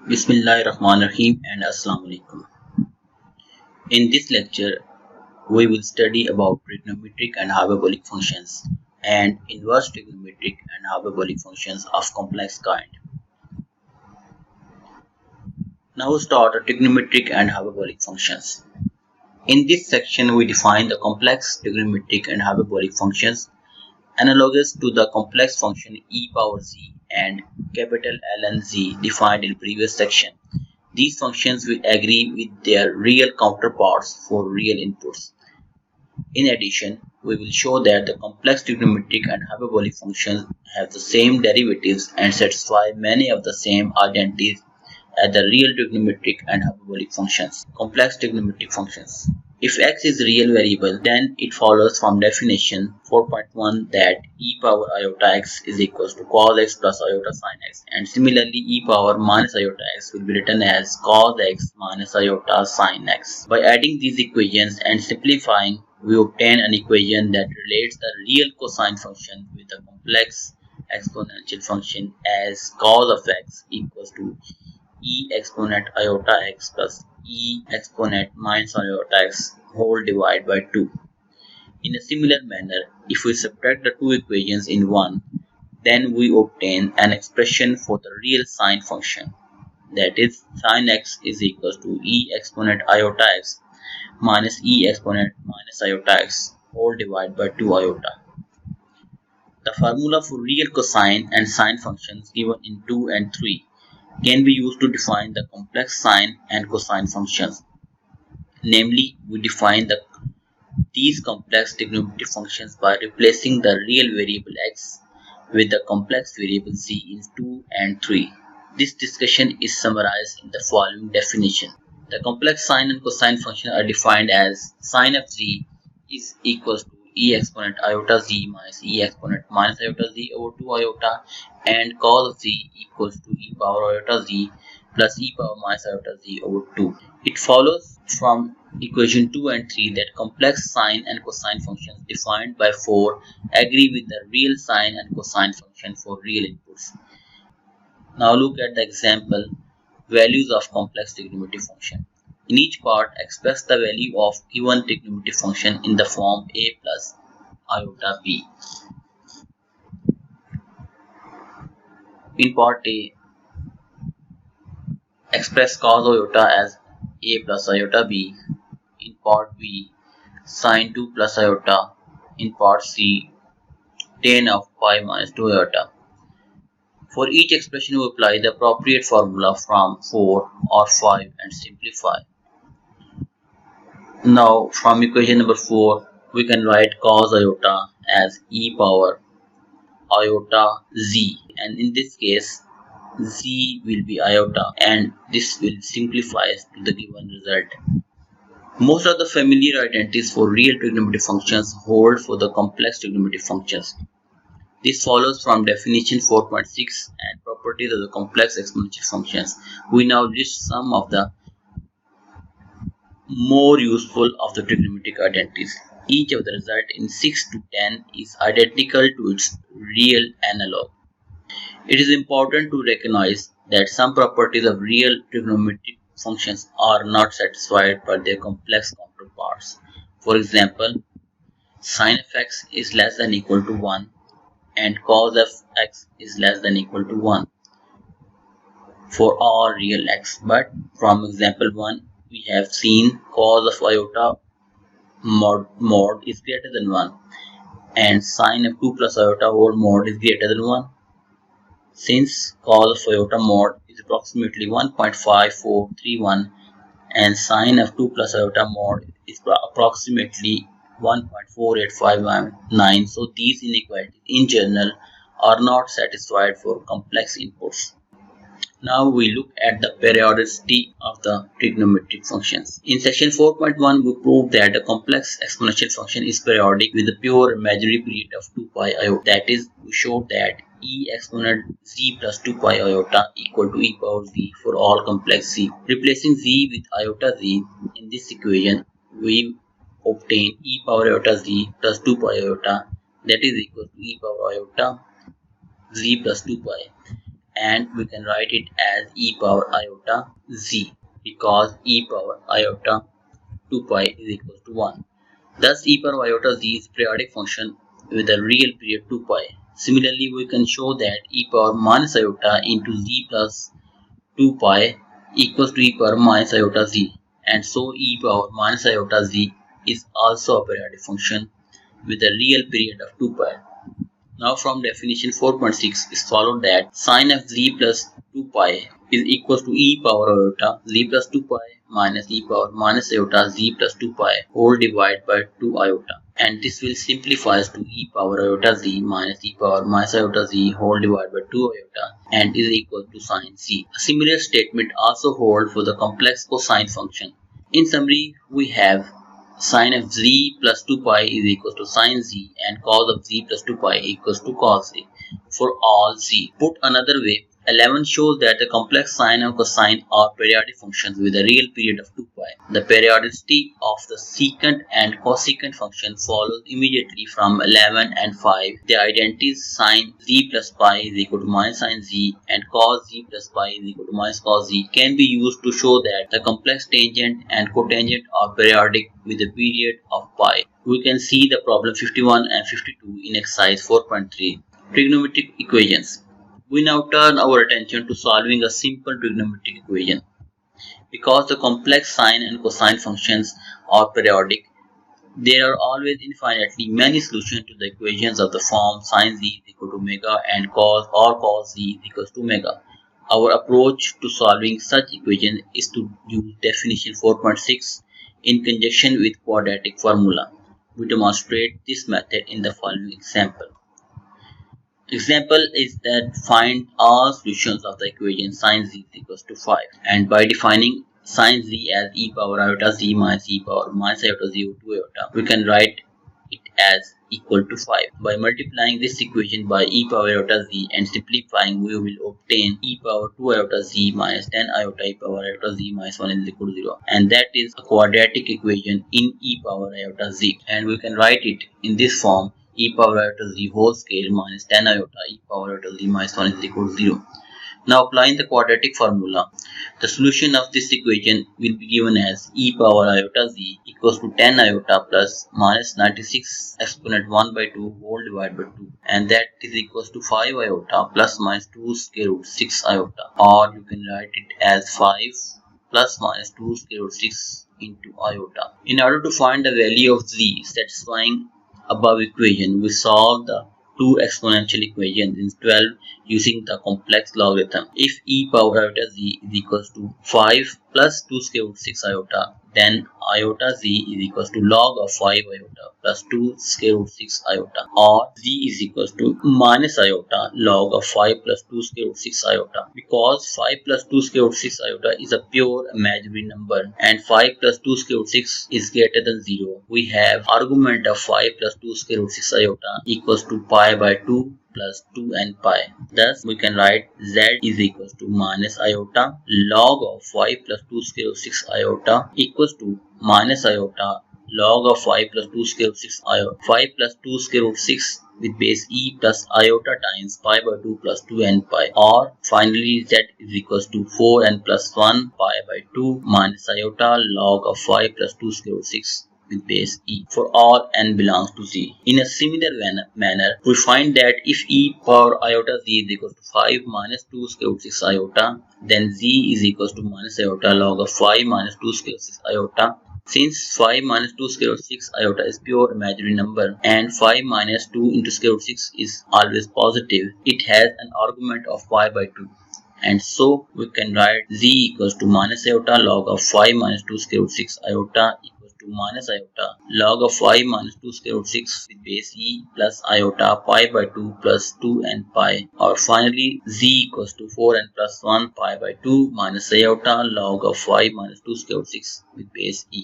Bismillahirrahmanirrahim and Assalamu alaikum. In this lecture, we will study about trigonometric and hyperbolic functions and inverse trigonometric and hyperbolic functions of complex kind. Now we start trigonometric and hyperbolic functions. In this section, we define the complex trigonometric and hyperbolic functions analogous to the complex function e power z and capital Ln z defined in previous section. These functions will agree with their real counterparts for real inputs. In addition, we will show that the complex trigonometric and hyperbolic functions have the same derivatives and satisfy many of the same identities as the real trigonometric and hyperbolic functions. Complex trigonometric functions. If x is a real variable, then it follows from definition 4.1 that e power iota x is equals to cos x plus iota sin x, and similarly e power minus iota x will be written as cos x minus iota sin x. By adding these equations and simplifying, we obtain an equation that relates the real cosine function with the complex exponential function as cos of x equals to e exponent iota x plus e exponent minus iota x whole divided by 2. In a similar manner, if we subtract the two equations in one, then we obtain an expression for the real sine function, that is sin x is equals to e exponent iota x minus e exponent minus iota x whole divided by 2 iota. The formula for real cosine and sine functions given in 2 and 3 can be used to define the complex sine and cosine functions. Namely, we define these complex trigonometric functions by replacing the real variable x with the complex variable z in 2 and 3. This discussion is summarized in the following definition. The complex sine and cosine functions are defined as sine of z is equals to e exponent iota z minus e exponent minus iota z over 2 iota, and cos of z equals to e power iota z plus e power minus iota z over 2. It follows from equation 2 and 3 that complex sine and cosine functions defined by 4 agree with the real sine and cosine function for real inputs. Now look at the example values of complex trigonometric function. In each part, express the value of given trigonometric function in the form a plus iota b. In part A, express cos iota as a plus iota b. In part B, sine 2 plus iota. In part C, tan of pi minus 2 iota. For each expression, we apply the appropriate formula from 4 or 5 and simplify. Now, from equation number 4, we can write cos iota as e power iota z, and in this case z will be iota, and this will simplify to the given result. Most of the familiar identities for real trigonometric functions hold for the complex trigonometric functions. This follows from definition 4.6 and properties of the complex exponential functions. We now list some of the more useful of the trigonometric identities. Each of the result in 6 to 10 is identical to its real analog. It is important to recognize that some properties of real trigonometric functions are not satisfied by their complex counterparts. For example, sin of x is less than equal to 1 and cos of x is less than equal to 1 for all real x. But from example 1, we have seen cos of iota mod is greater than 1 and sine of 2 plus iota whole mod is greater than 1. Since cos of iota mod is approximately 1.5431 and sine of 2 plus iota mod is approximately 1.4859, so these inequalities in general are not satisfied for complex inputs. Now we look at the periodicity of the trigonometric functions. In section 4.1, we proved that the complex exponential function is periodic with a pure imaginary period of 2 pi iota. That is, we showed that e exponent z plus 2 pi iota equal to e power z for all complex z. Replacing z with iota z in this equation, we obtain e power iota z plus 2 pi iota, that is equal to e power iota z plus 2 pi. and we can write it as e power iota z, because e power iota 2 pi is equal to 1. Thus, e power iota z is periodic function with a real period 2 pi. Similarly, we can show that e power minus iota into z plus 2 pi equals to e power minus iota z, and so e power minus iota z is also a periodic function with a real period of 2 pi. Now from definition 4.6 is followed that sine of z plus 2 pi is equals to e power iota z plus 2 pi minus e power minus iota z plus 2 pi whole divided by 2 iota, and this will simplify to e power iota z minus e power minus iota z whole divided by 2 iota and is equal to sine z. A similar statement also holds for the complex cosine function. In summary, we have sine of z plus 2 pi is equals to sine z and cos of z plus 2 pi equals to cos z for all z. Put another way, 11 shows that the complex sine and cosine are periodic functions with a real period of 2 pi. The periodicity of the secant and cosecant function follows immediately from 11 and 5. The identities sine z plus pi is equal to minus sine z and cos z plus pi is equal to minus cos z can be used to show that the complex tangent and cotangent are periodic with a period of pi. We can see the problem 51 and 52 in exercise 4.3. Trigonometric equations. We now turn our attention to solving a simple trigonometric equation. Because the complex sine and cosine functions are periodic, there are always infinitely many solutions to the equations of the form sine z is equal to omega and cos z is equal to omega. Our approach to solving such equations is to use definition 4.6 in conjunction with quadratic formula. We demonstrate this method in the following example. Example is that find all solutions of the equation sine z is equal to 5, and by defining sine z as e power iota z minus e power minus iota z over 2 iota, we can write it as equal to 5. By multiplying this equation by e power iota z and simplifying, we will obtain e power 2 iota z minus 10 iota e power iota z minus 1 is equal to 0, and that is a quadratic equation in e power iota z, and we can write it in this form: e power iota z whole scale minus 10 iota e power iota z minus 1 is equal to 0. Now applying the quadratic formula, the solution of this equation will be given as e power iota z equals to 10 iota plus minus 96 exponent 1 by 2 whole divided by 2, and that is equals to 5 iota plus minus 2 square root 6 iota, or you can write it as 5 plus minus 2 square root 6 into iota. In order to find the value of z satisfying above equation, we solve the two exponential equations in 12 using the complex logarithm. If e power iota z is equals to 5 plus 2 square root 6 iota, then iota z is equals to log of 5 iota plus 2 square root 6 iota, or z is equals to minus iota log of 5 plus 2 square root 6 iota. Because 5 plus 2 square root 6 iota is a pure imaginary number and 5 plus 2 square root 6 is greater than 0, we have argument of 5 plus 2 square root 6 iota equals to pi by 2 plus 2 and pi. Thus, we can write z is equals to minus iota log of 5 plus 2 square root 6 iota equals to minus iota log of 5 plus 2 square root 6 iota. 5 plus 2 square root 6 with base e plus iota times pi by 2 plus 2 and pi, or finally z is equals to 4 and plus 1 pi by 2 minus iota log of 5 plus 2 square root 6 with base e for all n belongs to z. In a similar manner, we find that if e power iota z is equal to 5 minus 2 square root 6 iota, then z is equals to minus iota log of 5 minus 2 square root 6 iota. Since 5 minus 2 square root 6 iota is pure imaginary number and 5 minus 2 into square root 6 is always positive, it has an argument of pi by 2. And so we can write z equals to minus iota log of 5 minus 2 square root 6 iota equals to minus iota log of 5 minus 2 square root 6 with base e plus iota pi by 2 plus 2 and pi, or finally z equals to 4 and plus 1 pi by 2 minus iota log of 5 minus 2 square root 6 with base e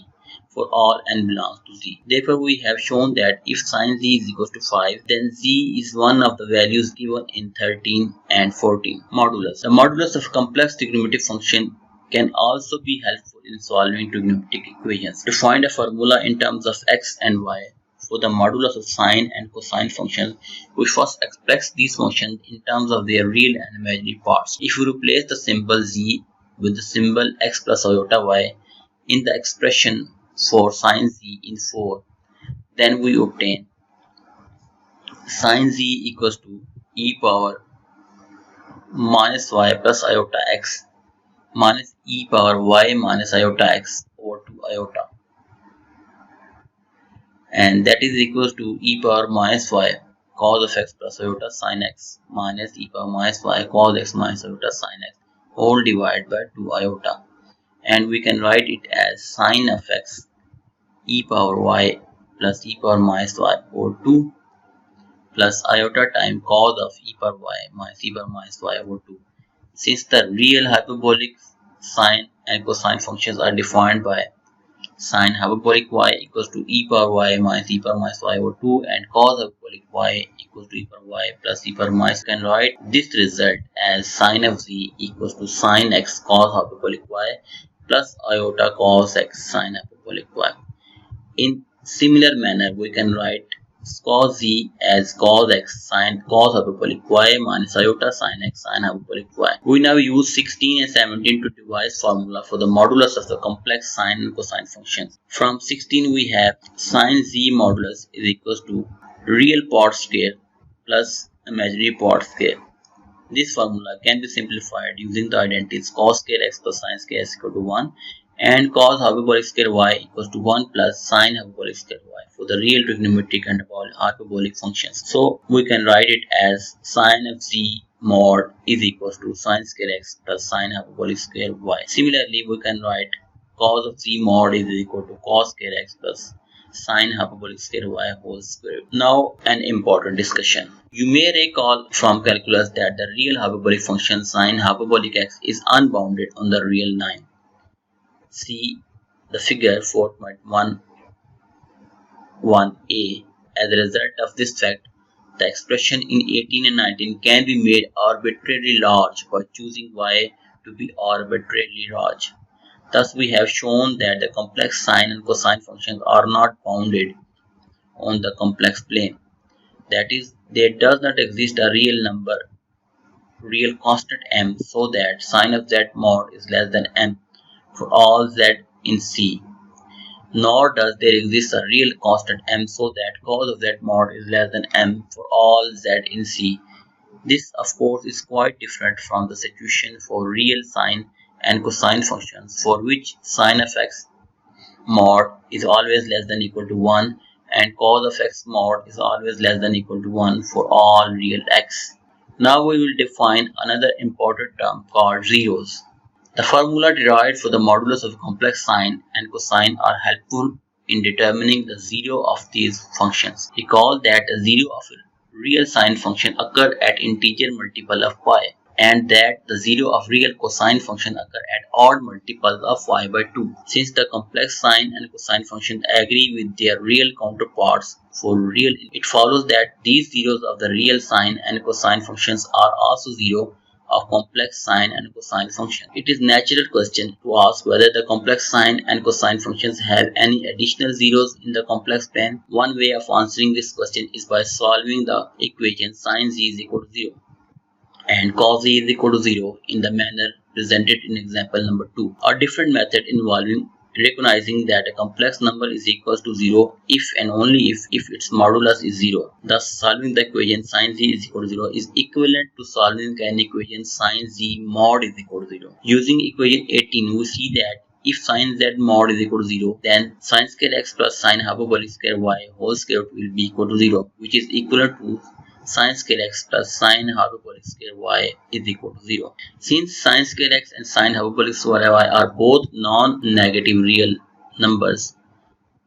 for all n belongs to z. Therefore, we have shown that if sine z is equal to 5, then z is one of the values given in 13 and 14. Modulus. The modulus of complex trigonometric function can also be helpful in solving trigonometric equations. To find a formula in terms of x and y for the modulus of sine and cosine functions, we first express these functions in terms of their real and imaginary parts. If we replace the symbol z with the symbol x plus iota y in the expression for sine z in 4, then we obtain sine z equals to e power minus y plus iota x minus e power y minus iota x over 2 iota, and that is equals to e power minus y cos of x plus iota sin x minus e power minus y cos x minus iota sin x whole divided by 2 iota, and we can write it as sine of x e power y plus e power minus y over 2 plus iota time cos of e power y minus e power minus y over 2. Since the real hyperbolic sine and cosine functions are defined by sine hyperbolic y equals to e power y minus e power minus y over 2 and cos hyperbolic y equals to e power y plus e power minus, can write this result as sine of z equals to sine x cos hyperbolic y plus iota cos x sine hyperbolic y. In similar manner, we can write cos z as cos x sine cos hyperbolic y minus iota sine x sine hyperbolic y. We now use 16 and 17 to devise formula for the modulus of the complex sine and cosine functions. From 16 we have sine z modulus is equals to real part square plus imaginary part square. This formula can be simplified using the identities cos square x plus sine square is equal to 1 and cos hyperbolic square y equals to 1 plus sine hyperbolic square y for the real trigonometric and hyperbolic functions. So we can write it as sine of z mod is equals to sine square x plus sine hyperbolic square y. Similarly, we can write cos of z mod is equal to cos square x plus sine hyperbolic square y whole square. Now an important discussion. You may recall from calculus that the real hyperbolic function sine hyperbolic x is unbounded on the real line. See the figure 4.11a. As a result of this fact, the expression in 18 and 19 can be made arbitrarily large by choosing y to be arbitrarily large. Thus, we have shown that the complex sine and cosine functions are not bounded on the complex plane. That is, there does not exist a real constant m, so that sine of z mod is less than m for all z in C. Nor does there exist a real constant m, so that cos of z mod is less than m for all z in C. This, of course, is quite different from the situation for real sine and cosine functions, for which sine of x mod is always less than equal to 1 and cos of x mod is always less than equal to 1 for all real x. Now we will define another important term called zeros. The formula derived for the modulus of complex sine and cosine are helpful in determining the zero of these functions. Recall that the zero of a real sine function occur at integer multiple of pi, and that the zero of real cosine function occur at odd multiples of y by 2. Since the complex sine and cosine functions agree with their real counterparts for real, it follows that these zeros of the real sine and cosine functions are also zero of complex sine and cosine function. It is a natural question to ask whether the complex sine and cosine functions have any additional zeros in the complex plane. One way of answering this question is by solving the equation sine z is equal to 0 and cos z is equal to 0 in the manner presented in example number 2. A different method involving recognizing that a complex number is equal to 0 if and only if its modulus is 0. Thus, solving the equation sine z is equal to 0 is equivalent to solving an equation sine z mod is equal to 0. Using equation 18, we see that if sine z mod is equal to 0, then sine square x plus sine hyperbolic square y whole square root will be equal to 0, which is equivalent to sine square x plus sine hyperbolic square y is equal to 0. Since sine square x and sine hyperbolic square y are both non-negative real numbers,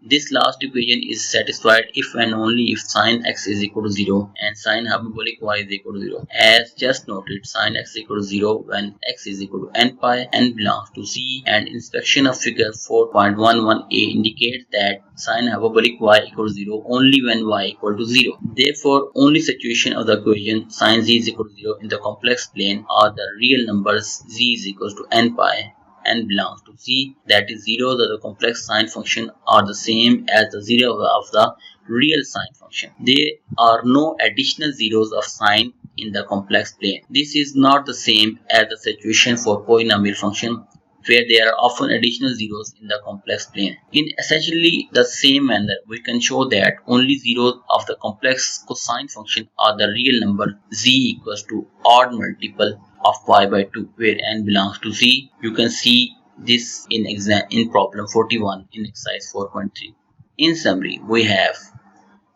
this last equation is satisfied if and only if sine x is equal to 0 and sine hyperbolic y is equal to 0. As just noted, sine x is equal to 0 when x is equal to n pi, n belongs to C, and inspection of figure 4.11a indicates that sine hyperbolic y equal to 0 only when y equal to 0. Therefore, only situation of the equation sine z is equal to 0 in the complex plane are the real numbers z is equal to n pi n belongs to z, that is zeros of the complex sine function are the same as the zero of the real sine function. There are no additional zeros of sine in the complex plane. This is not the same as the situation for polynomial function, where there are often additional zeros in the complex plane. In essentially the same manner, we can show that only zeros of the complex cosine function are the real number z equals to odd multiple of pi by 2, where n belongs to z. You can see this in problem 41 in exercise 4.3. In summary, we have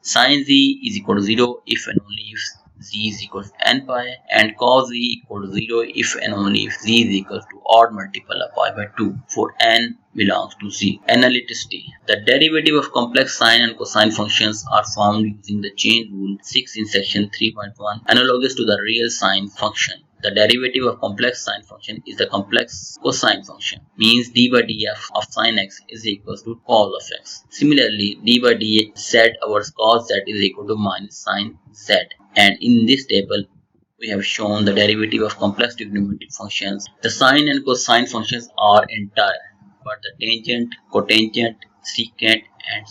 sin z is equal to 0 if and only if z is equal to n pi, and cos z equal to 0 if and only if z is equal to odd multiple of pi by 2 for n belongs to z. Analyticity. The derivative of complex sine and cosine functions are found using the chain rule 6 in section 3.1, analogous to the real sine function. The derivative of complex sine function is the complex cosine function, means d by df of sine x is equal to cos of x. Similarly, d by d z over cos z is equal to minus sine z. And in this table, we have shown the derivative of complex trigonometric functions. The sine and cosine functions are entire, but the tangent, cotangent, secant, and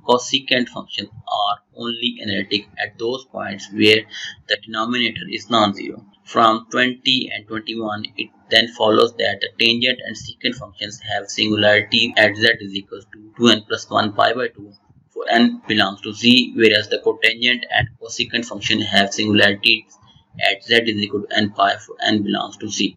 cosecant functions are only analytic at those points where the denominator is non-zero. From 20 and 21, it then follows that the tangent and secant functions have singularity at z is equal to 2n plus 1 pi by 2 for n belongs to z, whereas the cotangent and cosecant function have singularity at z is equal to n pi for n belongs to z.